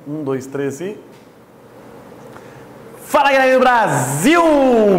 Um, dois, três e... Fala, galera do Brasil!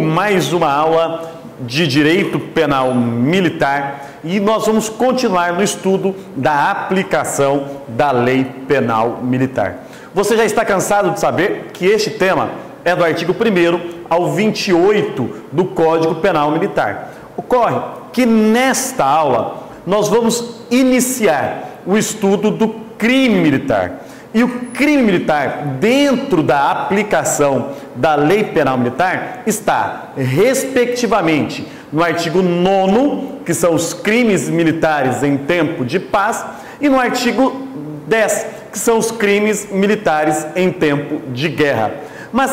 Mais uma aula de Direito Penal Militar e nós vamos continuar no estudo da aplicação da Lei Penal Militar. Você já está cansado de saber que este tema é do artigo 1º ao 28 do Código Penal Militar. Ocorre que nesta aula nós vamos iniciar o estudo do crime militar. E o crime militar, dentro da aplicação da Lei Penal Militar, está, respectivamente, no artigo 9º, que são os crimes militares em tempo de paz, e no artigo 10, que são os crimes militares em tempo de guerra. Mas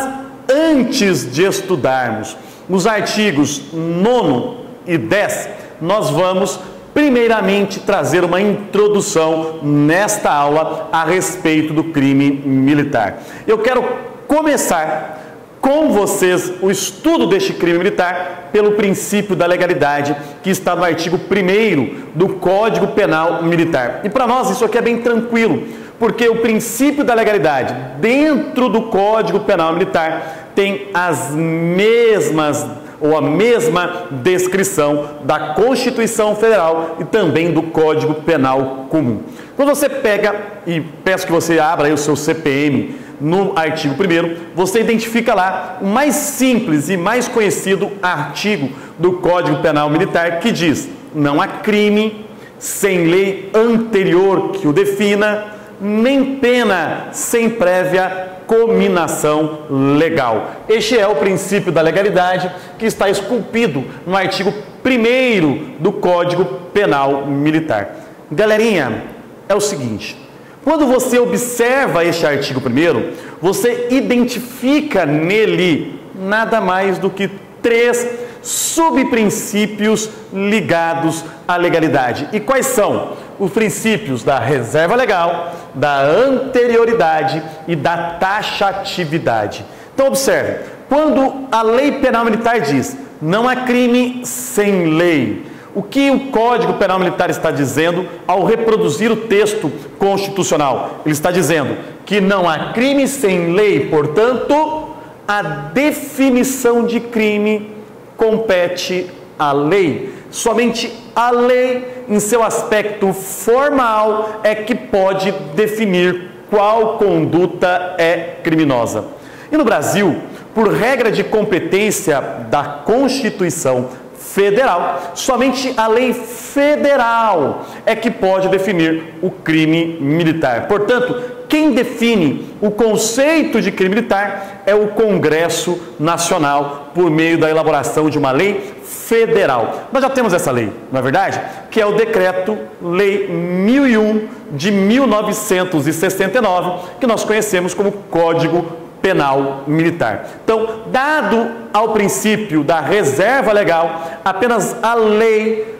antes de estudarmos os artigos 9º e 10, nós vamos primeiramente trazer uma introdução nesta aula a respeito do crime militar. Eu quero começar com vocês o estudo deste crime militar pelo princípio da legalidade que está no artigo 1º do Código Penal Militar. E para nós isso aqui é bem tranquilo, porque o princípio da legalidade dentro do Código Penal Militar tem as mesmas ou a mesma descrição da Constituição Federal e também do Código Penal Comum. Quando você pega, e peço que você abra aí o seu CPM no artigo 1º, você identifica lá o mais simples e mais conhecido artigo do Código Penal Militar que diz: não há crime sem lei anterior que o defina, nem pena sem prévia cominação legal. Este é o princípio da legalidade que está esculpido no artigo 1º do Código Penal Militar. Galerinha, é o seguinte: quando você observa este artigo 1º, você identifica nele nada mais do que 3 subprincípios ligados à legalidade. E quais são? Os princípios da reserva legal, da anterioridade e da taxatividade. Então observe, quando a Lei Penal Militar diz não há crime sem lei, o que o Código Penal Militar está dizendo ao reproduzir o texto constitucional? Ele está dizendo que não há crime sem lei, portanto, a definição de crime compete à lei. Somente a lei, em seu aspecto formal, é que pode definir qual conduta é criminosa. E no Brasil, por regra de competência da Constituição Federal, somente a lei federal é que pode definir o crime militar. Portanto, quem define o conceito de crime militar é o Congresso Nacional, por meio da elaboração de uma lei federal. Nós já temos essa lei, não é verdade? Que é o Decreto-Lei 1001 de 1969, que nós conhecemos como Código Penal Militar. Então, dado ao princípio da reserva legal, apenas a lei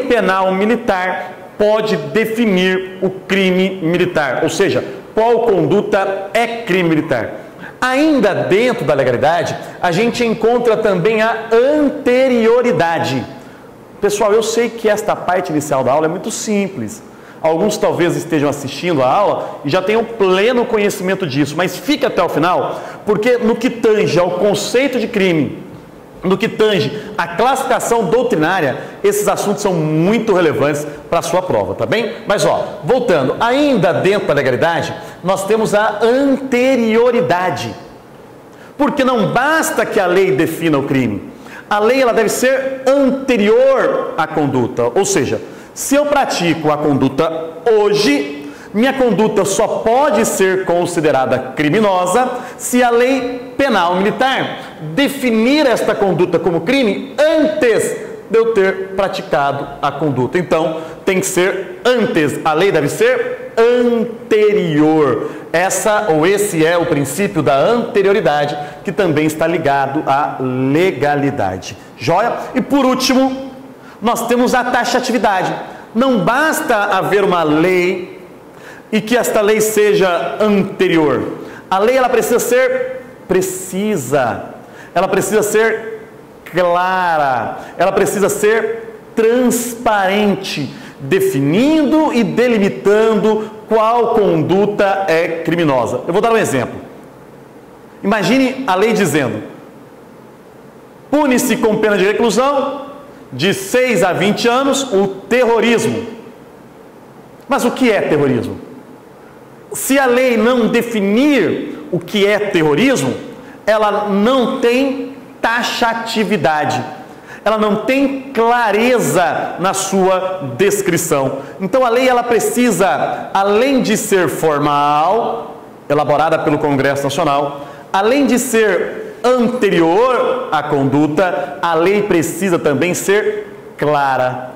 penal militar pode definir o crime militar, ou seja, qual conduta é crime militar. Ainda dentro da legalidade, a gente encontra também a anterioridade. Pessoal, eu sei que esta parte inicial da aula é muito simples. Alguns talvez estejam assistindo a aula e já tenham pleno conhecimento disso, mas fique até o final, porque no que tange ao conceito de crime, no que tange à classificação doutrinária, esses assuntos são muito relevantes para a sua prova, tá bem? Mas voltando, ainda dentro da legalidade, nós temos a anterioridade, porque não basta que a lei defina o crime, a lei ela deve ser anterior à conduta, ou seja, se eu pratico a conduta hoje, minha conduta só pode ser considerada criminosa se a Lei Penal Militar definir esta conduta como crime antes de eu ter praticado a conduta. Então, tem que ser antes, a lei deve ser anterior. Esse é o princípio da anterioridade, que também está ligado à legalidade. Joia? E por último, nós temos a taxatividade. Não basta haver uma lei e que esta lei seja anterior. A lei ela precisa ser precisa, ela precisa ser clara, ela precisa ser transparente, definindo e delimitando qual conduta é criminosa. Eu vou dar um exemplo. Imagine a lei dizendo: pune-se com pena de reclusão de 6 a 20 anos o terrorismo. Mas o que é terrorismo? Se a lei não definir o que é terrorismo, ela não tem taxatividade, ela não tem clareza na sua descrição. Então a lei ela precisa, além de ser formal, elaborada pelo Congresso Nacional, além de ser anterior à conduta, a lei precisa também ser clara,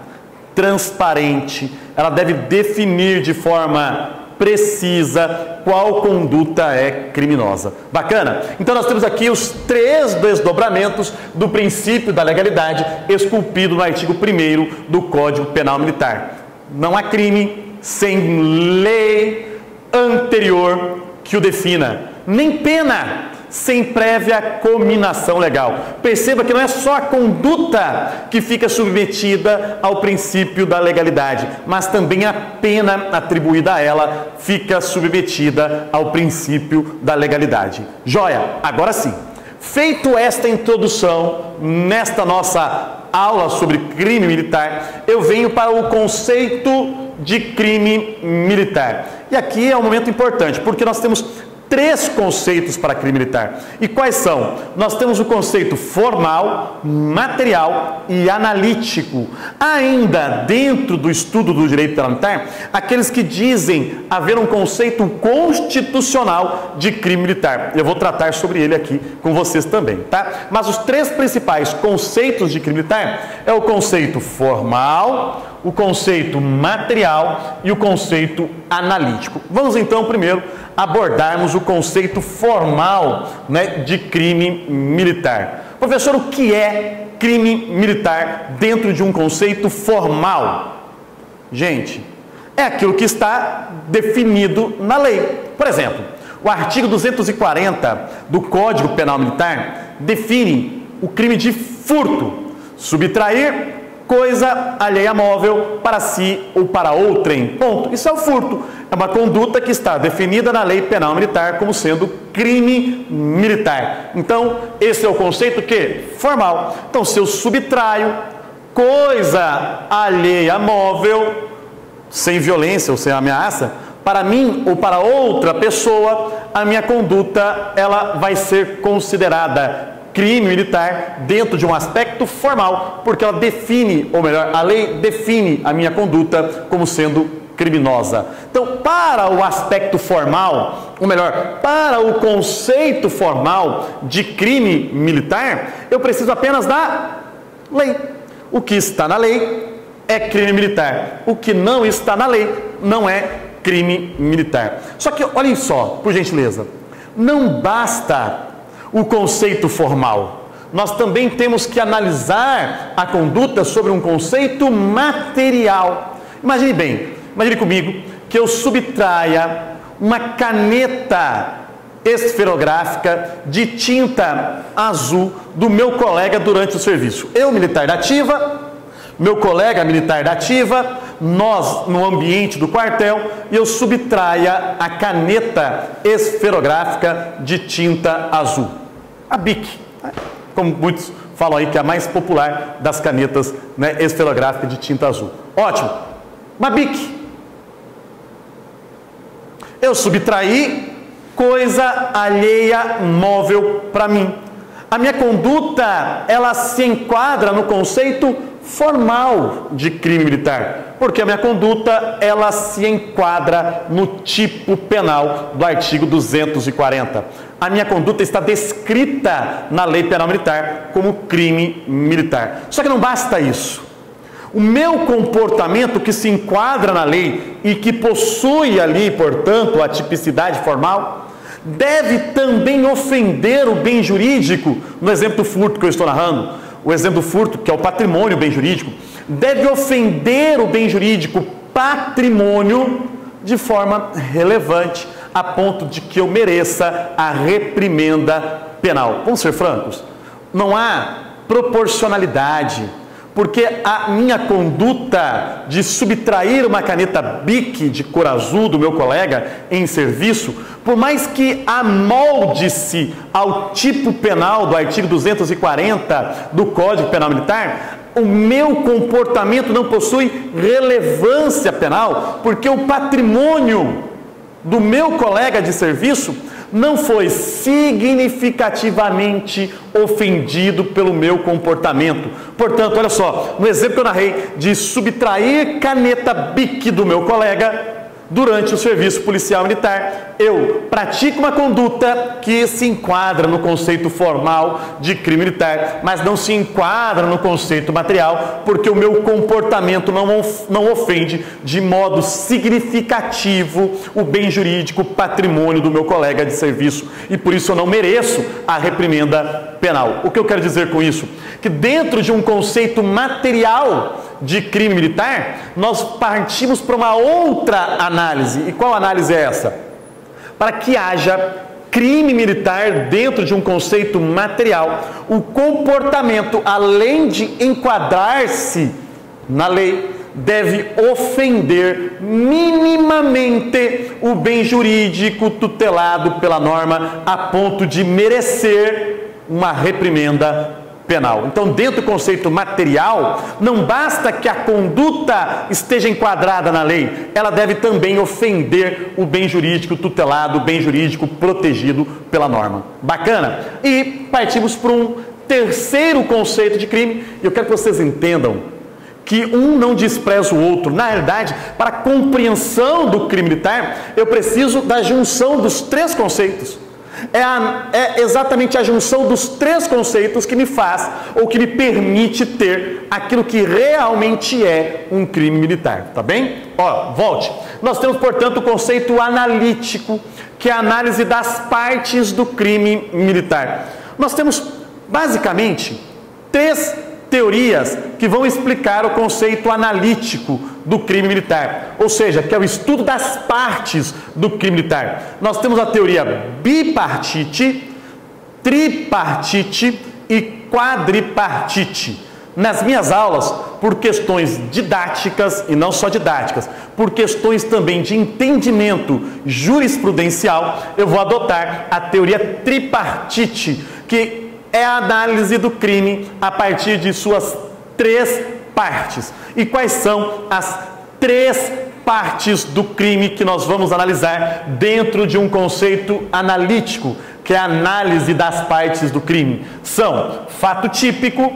transparente. Ela deve definir de forma precisa qual conduta é criminosa. Bacana? Então nós temos aqui os 3 desdobramentos do princípio da legalidade esculpido no artigo 1º do Código Penal Militar. Não há crime sem lei anterior que o defina, nem pena sem prévia cominação legal. Perceba que não é só a conduta que fica submetida ao princípio da legalidade, mas também a pena atribuída a ela fica submetida ao princípio da legalidade. Joia? Agora sim, feito esta introdução, nesta nossa aula sobre crime militar, eu venho para o conceito de crime militar. E aqui é um momento importante, porque nós temos 3 conceitos para crime militar. E quais são? Nós temos o conceito formal, material e analítico. Ainda dentro do estudo do direito penal militar, aqueles que dizem haver um conceito constitucional de crime militar. Eu vou tratar sobre ele aqui com vocês também, tá? Mas os 3 principais conceitos de crime militar é o conceito formal, o conceito material e o conceito analítico. Vamos então primeiro abordarmos o conceito formal, de crime militar. Professor, o que é crime militar dentro de um conceito formal? Gente, é aquilo que está definido na lei. Por exemplo, o artigo 240 do Código Penal Militar define o crime de furto: subtrair coisa alheia móvel para si ou para outrem. Ponto. Isso é o furto. É uma conduta que está definida na Lei Penal Militar como sendo crime militar. Então, esse é o conceito que? Formal. Então, se eu subtraio coisa alheia móvel, sem violência ou sem ameaça, para mim ou para outra pessoa, a minha conduta ela vai ser considerada crime militar dentro de um aspecto formal, porque ela define, ou melhor, a lei define a minha conduta como sendo criminosa. Então, para o aspecto formal, ou melhor, para o conceito formal de crime militar, eu preciso apenas da lei. O que está na lei é crime militar. O que não está na lei não é crime militar. Só que, olhem só, por gentileza, não basta o conceito formal. Nós também temos que analisar a conduta sobre um conceito material. Imagine bem, imagine comigo que eu subtraia uma caneta esferográfica de tinta azul do meu colega durante o serviço. Eu, militar da ativa, meu colega militar da ativa, nós no ambiente do quartel, e eu subtraia a caneta esferográfica de tinta azul. A BIC, como muitos falam aí que é a mais popular das canetas esferográficas de tinta azul. Ótimo. Uma BIC. Eu subtraí coisa alheia móvel para mim. A minha conduta, ela se enquadra no conceito formal de crime militar, porque a minha conduta, ela se enquadra no tipo penal do artigo 240. A minha conduta está descrita na Lei Penal Militar como crime militar. Só que não basta isso. O meu comportamento que se enquadra na lei e que possui ali, portanto, a tipicidade formal, deve também ofender o bem jurídico. No exemplo do furto que eu estou narrando, o exemplo do furto, que é o patrimônio, o bem jurídico, deve ofender o bem jurídico patrimônio de forma relevante, a ponto de que eu mereça a reprimenda penal. Vamos ser francos? Não há proporcionalidade, porque a minha conduta de subtrair uma caneta Bic de cor azul do meu colega em serviço, por mais que amolde-se ao tipo penal do artigo 240 do Código Penal Militar, o meu comportamento não possui relevância penal, porque o patrimônio do meu colega de serviço não foi significativamente ofendido pelo meu comportamento. Portanto, olha só, no exemplo que eu narrei de subtrair caneta Bic do meu colega durante o serviço policial militar, eu pratico uma conduta que se enquadra no conceito formal de crime militar, mas não se enquadra no conceito material, porque o meu comportamento não ofende de modo significativo o bem jurídico, o patrimônio do meu colega de serviço, e por isso eu não mereço a reprimenda penal. O que eu quero dizer com isso? Que dentro de um conceito material de crime militar, nós partimos para uma outra análise. E qual análise é essa? Para que haja crime militar dentro de um conceito material, o comportamento, além de enquadrar-se na lei, deve ofender minimamente o bem jurídico tutelado pela norma a ponto de merecer uma reprimenda penal. Então, dentro do conceito material, não basta que a conduta esteja enquadrada na lei, ela deve também ofender o bem jurídico tutelado, o bem jurídico protegido pela norma. Bacana? E partimos para um terceiro conceito de crime, e eu quero que vocês entendam que um não despreza o outro. Na realidade, para a compreensão do crime militar, eu preciso da junção dos três conceitos. É exatamente a junção dos três conceitos que me faz ou que me permite ter aquilo que realmente é um crime militar, tá bem? Ó, volte. Nós temos, portanto, o conceito analítico, que é a análise das partes do crime militar. Nós temos, basicamente, três teorias que vão explicar o conceito analítico do crime militar, ou seja, que é o estudo das partes do crime militar. Nós temos a teoria bipartite, tripartite e quadripartite. Nas minhas aulas, por questões didáticas, e não só didáticas, por questões também de entendimento jurisprudencial, eu vou adotar a teoria tripartite, que é a análise do crime a partir de suas três partes. E quais são as três partes do crime que nós vamos analisar dentro de um conceito analítico, que é a análise das partes do crime? São fato típico,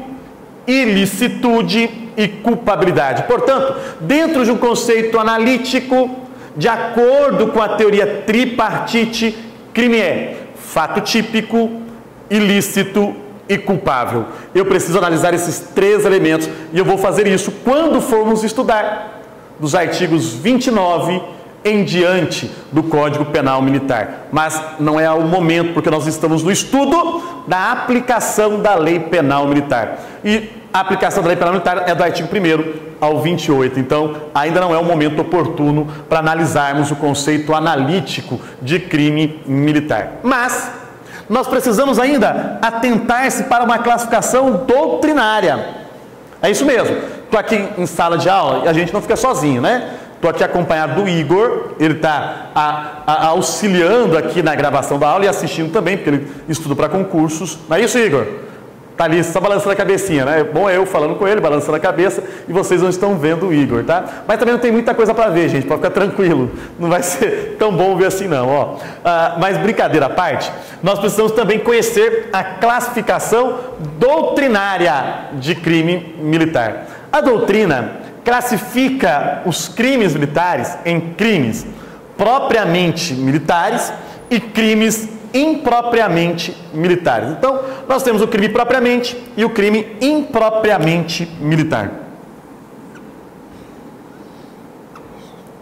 ilicitude e culpabilidade. Portanto, dentro de um conceito analítico, de acordo com a teoria tripartite, crime é fato típico, ilícito e culpável. Eu preciso analisar esses três elementos e eu vou fazer isso quando formos estudar dos artigos 29 em diante do Código Penal Militar. Mas não é o momento, porque nós estamos no estudo da aplicação da Lei Penal Militar. E a aplicação da Lei Penal Militar é do artigo 1º ao 28. Então, ainda não é o momento oportuno para analisarmos o conceito analítico de crime militar. Mas nós precisamos ainda atentar-se para uma classificação doutrinária. É isso mesmo. Estou aqui em sala de aula e a gente não fica sozinho, né? Estou aqui acompanhado do Igor, ele está auxiliando aqui na gravação da aula e assistindo também, porque ele estuda para concursos. Não é isso, Igor? Está ali só balançando a cabecinha, né? Bom, é eu falando com ele, balançando a cabeça, e vocês não estão vendo o Igor, tá? Mas também não tem muita coisa para ver, gente, pode ficar tranquilo. Não vai ser tão bom ver assim, não, ó. Mas brincadeira à parte, nós precisamos também conhecer a classificação doutrinária de crime militar. A doutrina classifica os crimes militares em crimes propriamente militares e crimes impropriamente militares. Então, nós temos o crime propriamente e o crime impropriamente militar.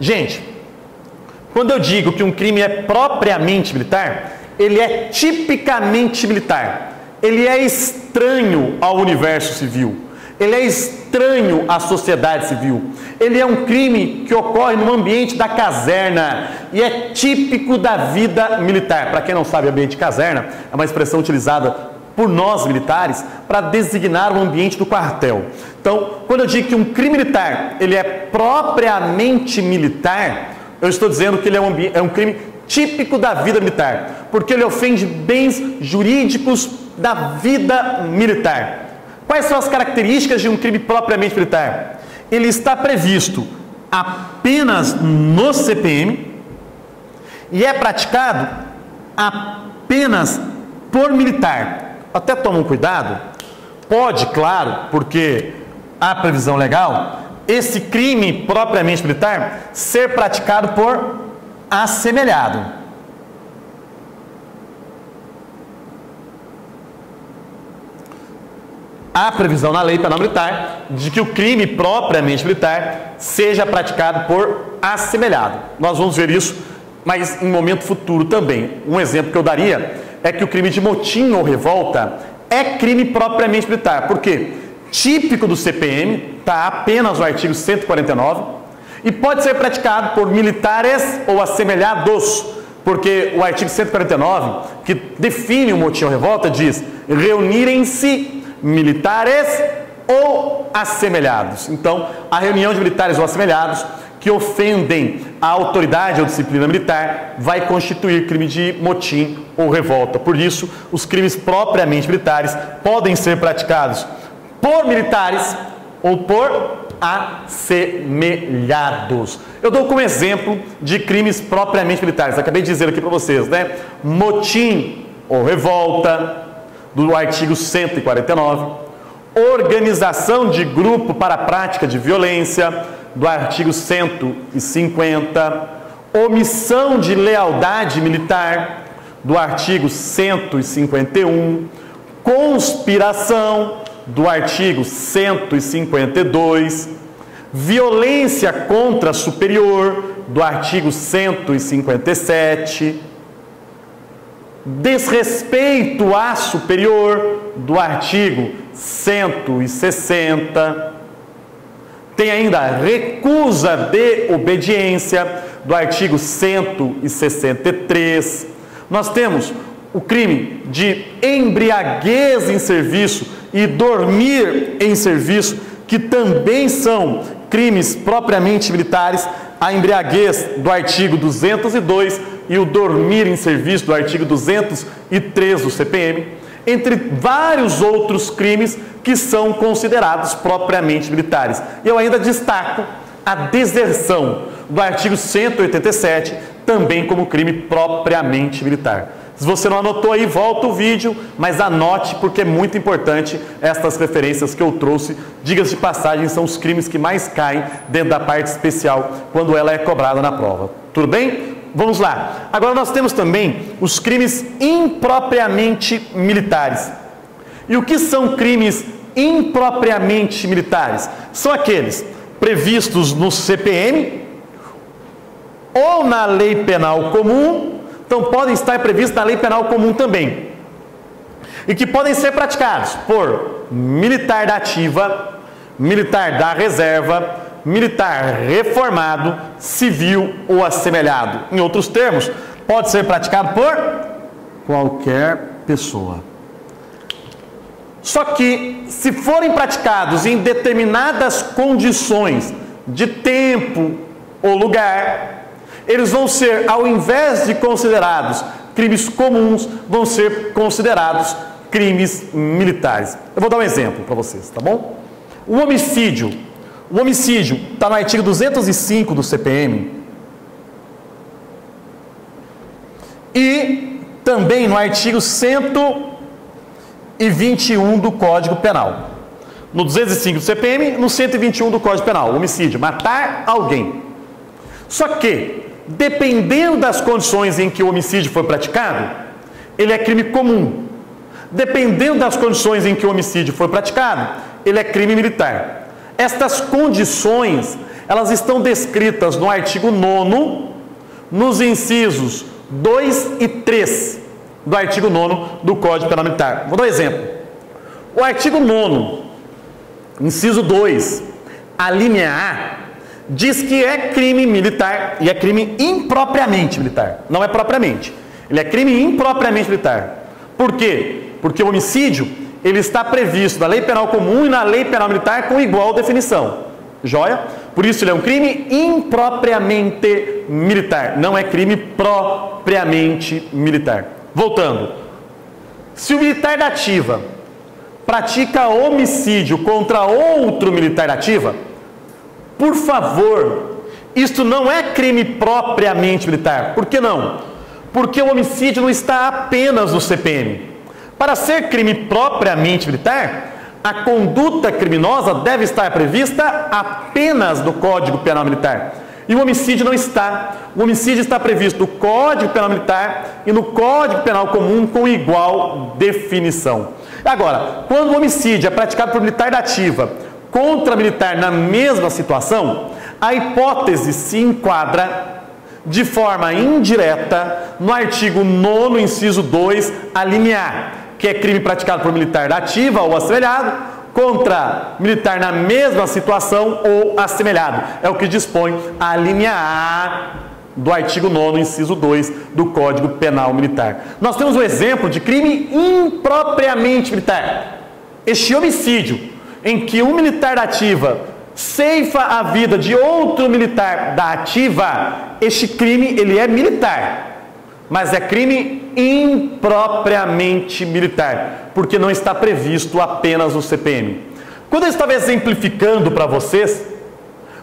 Gente, quando eu digo que um crime é propriamente militar, ele é tipicamente militar. Ele é estranho ao universo civil. Ele é estranho à sociedade civil. Ele é um crime que ocorre no ambiente da caserna e é típico da vida militar. Para quem não sabe, ambiente de caserna é uma expressão utilizada por nós militares para designar o ambiente do quartel. Então, quando eu digo que um crime militar ele é propriamente militar, eu estou dizendo que ele é um crime típico da vida militar, porque ele ofende bens jurídicos da vida militar. Quais são as características de um crime propriamente militar? Ele está previsto apenas no CPM e é praticado apenas por militar. Até tomam cuidado, pode, claro, porque há previsão legal, esse crime propriamente militar ser praticado por assemelhado. Há previsão na lei penal militar de que o crime propriamente militar seja praticado por assemelhado. Nós vamos ver isso, mas em momento futuro também. Um exemplo que eu daria é que o crime de motim ou revolta é crime propriamente militar. Por quê? Típico do CPM, está apenas no artigo 149, e pode ser praticado por militares ou assemelhados, porque o artigo 149, que define o motim ou revolta, diz reunirem-se militares ou assemelhados. Então, a reunião de militares ou assemelhados que ofendem a autoridade ou disciplina militar vai constituir crime de motim ou revolta. Por isso, os crimes propriamente militares podem ser praticados por militares ou por assemelhados. Eu dou como exemplo de crimes propriamente militares. Acabei de dizer aqui para vocês, né? Motim ou revolta, do artigo 149, organização de grupo para a prática de violência, do artigo 150, omissão de lealdade militar, do artigo 151, conspiração, do artigo 152, violência contra superior, do artigo 157, desrespeito a superior, do artigo 160, tem ainda recusa de obediência, do artigo 163, nós temos o crime de embriaguez em serviço e dormir em serviço, que também são crimes propriamente militares, a embriaguez do artigo 202 e o dormir em serviço do artigo 203 do CPM, entre vários outros crimes que são considerados propriamente militares. E eu ainda destaco a deserção do artigo 187, também como crime propriamente militar. Se você não anotou aí, volta o vídeo, mas anote porque é muito importante estas referências que eu trouxe. Diga-se de passagem, são os crimes que mais caem dentro da parte especial quando ela é cobrada na prova. Tudo bem? Vamos lá. Agora nós temos também os crimes impropriamente militares. E o que são crimes impropriamente militares? São aqueles previstos no CPM ou na Lei Penal Comum. Então, podem estar previstos na Lei Penal Comum também. E que podem ser praticados por militar da ativa, militar da reserva, militar reformado, civil ou assemelhado. Em outros termos, pode ser praticado por qualquer pessoa. Só que, se forem praticados em determinadas condições de tempo ou lugar, eles vão ser, ao invés de considerados crimes comuns, vão ser considerados crimes militares. Eu vou dar um exemplo para vocês, tá bom? O homicídio está no artigo 205 do CPM e também no artigo 121 do Código Penal. No 205 do CPM, no 121 do Código Penal, homicídio, matar alguém. Só que, dependendo das condições em que o homicídio foi praticado, ele é crime comum. Dependendo das condições em que o homicídio foi praticado, ele é crime militar. Estas condições, elas estão descritas no artigo 9º, nos incisos 2 e 3 do artigo 9º do Código Penal Militar. Vou dar um exemplo. O artigo 9º, inciso 2, a linha A, diz que é crime militar e é crime impropriamente militar. Não é propriamente. Ele é crime impropriamente militar. Por quê? Porque o homicídio, ele está previsto na lei penal comum e na lei penal militar com igual definição. Joia? Por isso ele é um crime impropriamente militar, não é crime propriamente militar. Voltando. Se o militar da ativa pratica homicídio contra outro militar da ativa, por favor, isto não é crime propriamente militar. Por que não? Porque o homicídio não está apenas no CPM. Para ser crime propriamente militar, a conduta criminosa deve estar prevista apenas no Código Penal Militar. E o homicídio não está. O homicídio está previsto no Código Penal Militar e no Código Penal Comum com igual definição. Agora, quando o homicídio é praticado por militar da ativa contra militar na mesma situação, a hipótese se enquadra de forma indireta no artigo 9º, inciso 2, a linha A, que é crime praticado por militar da ativa ou assemelhado contra militar na mesma situação ou assemelhado. É o que dispõe a linha A do artigo 9º, inciso 2 do Código Penal Militar. Nós temos um exemplo de crime impropriamente militar. Este homicídio, em que um militar da ativa ceifa a vida de outro militar da ativa, este crime ele é militar, mas é crime impropriamente militar, porque não está previsto apenas no CPM. Quando eu estava exemplificando para vocês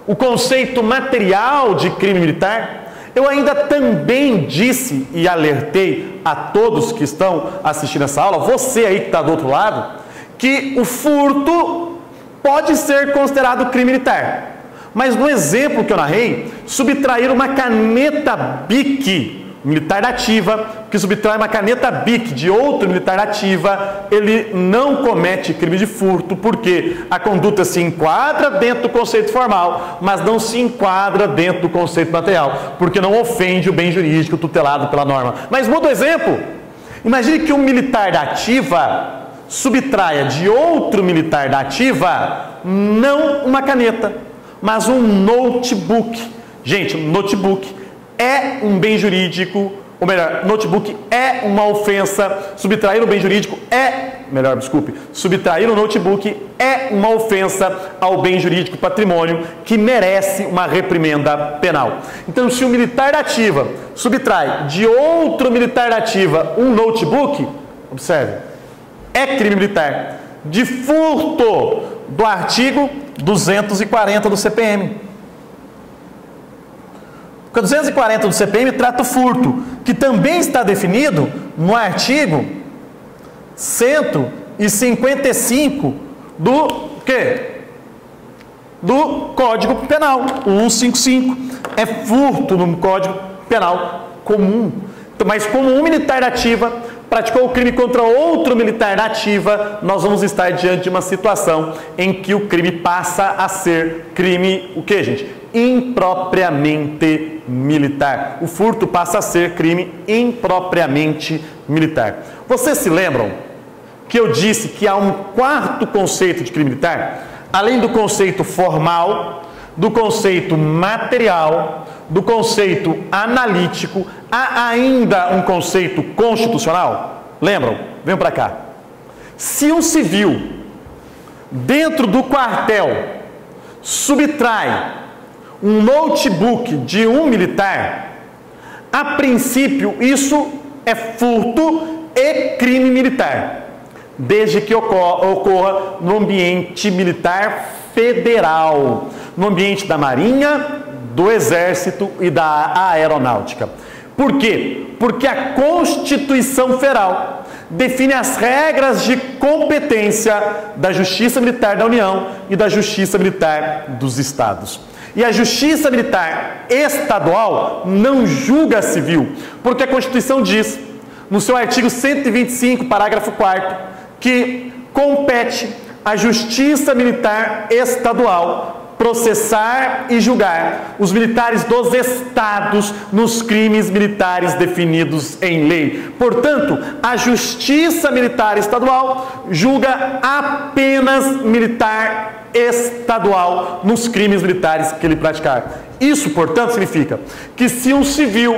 o conceito material de crime militar, eu ainda também disse e alertei a todos que estão assistindo essa aula, você aí que está do outro lado, que o furto pode ser considerado crime militar. Mas no exemplo que eu narrei, subtrair uma caneta Bic, militar da ativa, que subtrai uma caneta Bic de outro militar da ativa, ele não comete crime de furto, porque a conduta se enquadra dentro do conceito formal, mas não se enquadra dentro do conceito material, porque não ofende o bem jurídico tutelado pela norma. Mas muda o exemplo. Imagine que um militar da ativa subtraia de outro militar da ativa, não uma caneta, mas um notebook. Gente, notebook é um bem jurídico, ou melhor, notebook é uma ofensa, subtrair um bem jurídico subtrair um notebook é uma ofensa ao bem jurídico patrimônio que merece uma reprimenda penal. Então, se o militar da ativa subtrai de outro militar da ativa um notebook, observe, é crime militar de furto do artigo 240 do CPM. O 240 do CPM trata o furto, que também está definido no artigo 155 do quê? Do Código Penal, o 155. É furto no Código Penal comum. Mas como um militar da ativa praticou o crime contra outro militar da ativa, nós vamos estar diante de uma situação em que o crime passa a ser crime, o que, gente? Impropriamente militar. O furto passa a ser crime impropriamente militar. Vocês se lembram que eu disse que há um quarto conceito de crime militar? Além do conceito formal, do conceito material, do conceito analítico, há ainda um conceito constitucional? Lembram? Venham para cá. Se um civil, dentro do quartel, subtrai um notebook de um militar, a princípio isso é furto e crime militar, desde que ocorra no ambiente militar federal, no ambiente da Marinha, do Exército e da Aeronáutica. Por quê? Porque a Constituição Federal define as regras de competência da Justiça Militar da União e da Justiça Militar dos Estados. E a Justiça Militar Estadual não julga civil, porque a Constituição diz, no seu artigo 125, parágrafo 4º, que compete à Justiça Militar Estadual processar e julgar os militares dos estados nos crimes militares definidos em lei. Portanto, a Justiça Militar Estadual julga apenas militar estadual nos crimes militares que ele praticar. Isso, portanto, significa que se um civil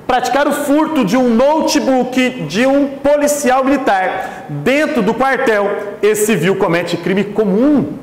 praticar o furto de um notebook de um policial militar dentro do quartel, esse civil comete crime comum.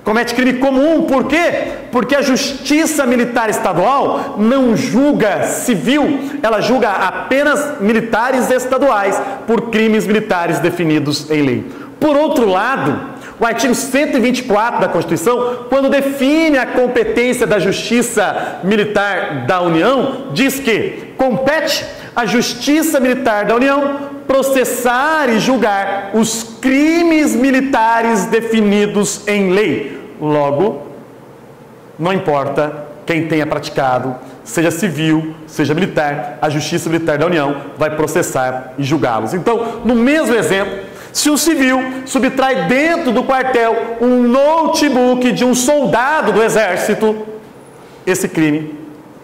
Comete crime comum, por quê? Porque a Justiça Militar Estadual não julga civil, ela julga apenas militares estaduais por crimes militares definidos em lei. Por outro lado, o artigo 124 da Constituição, quando define a competência da Justiça Militar da União, diz que compete à Justiça Militar da União processar e julgar os crimes militares definidos em lei. Logo, não importa quem tenha praticado, seja civil, seja militar, a Justiça Militar da União vai processar e julgá-los. Então, no mesmo exemplo, se um civil subtrai dentro do quartel um notebook de um soldado do Exército, esse crime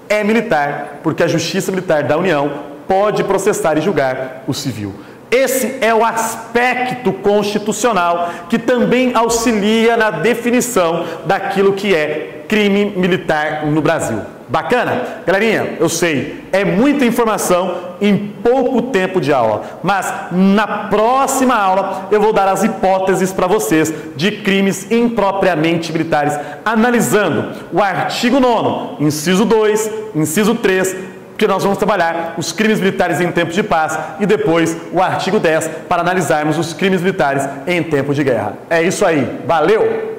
é militar, porque a Justiça Militar da União pode processar e julgar o civil. Esse é o aspecto constitucional que também auxilia na definição daquilo que é crime militar no Brasil. Bacana? Galerinha, eu sei, é muita informação em pouco tempo de aula, mas na próxima aula eu vou dar as hipóteses para vocês de crimes impropriamente militares, analisando o artigo 9º, inciso 2, inciso 3, que nós vamos trabalhar os crimes militares em tempos de paz e depois o artigo 10 para analisarmos os crimes militares em tempos de guerra. É isso aí, valeu!